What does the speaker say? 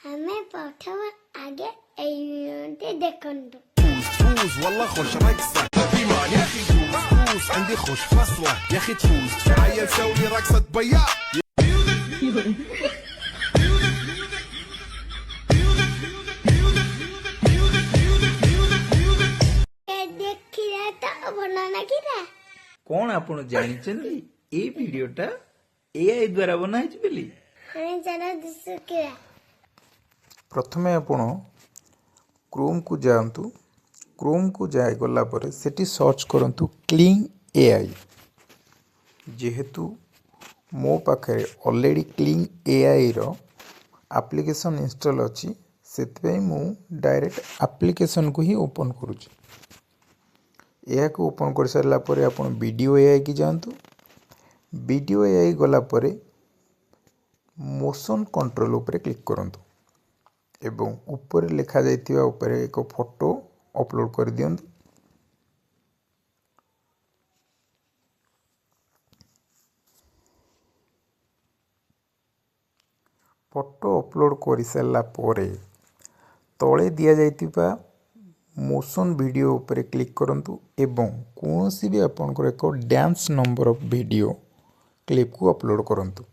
हमें प्रथम आगे ايونتي देखंतु فوز والله خوش رقصة في مان يا اخي دوس عندي خوش فصلة يا اخي تفوز تعال نسوي رقصة بياع देखिला तो बनाना किरा कौन आपण जानिछन्ती ए वीडियोटा एआई द्वारा बनाइछ बेली हमें जाना दिसु किरा प्रथमे आपण क्रोम को जातु क्रोम को जाए गला पर सेठी सर्च करंतु क्लीन एआई जेहेतु मो पाखे ऑलरेडी क्लीन एआई रो एप्लिकेशन इंस्टॉल अछि सेतबे मु डायरेक्ट एप्लिकेशन को ही ओपन करूची एया को ओपन कर सारला परे आपण वीडियो एआई की जानतु वीडियो एआई गला परे मोशन कंट्रोल ऊपर क्लिक करंतु एवं ऊपर लिखा जाइतिबा ऊपर एक फोटो अपलोड कर दियंतु फोटो अपलोड कर सारला परे तळे दिया जाइतिबा मोशन वीडियो ऊपर क्लिक करंतु एवं कोनोसी भी आपनकर एक dance number of video clip को अपलोड करंतु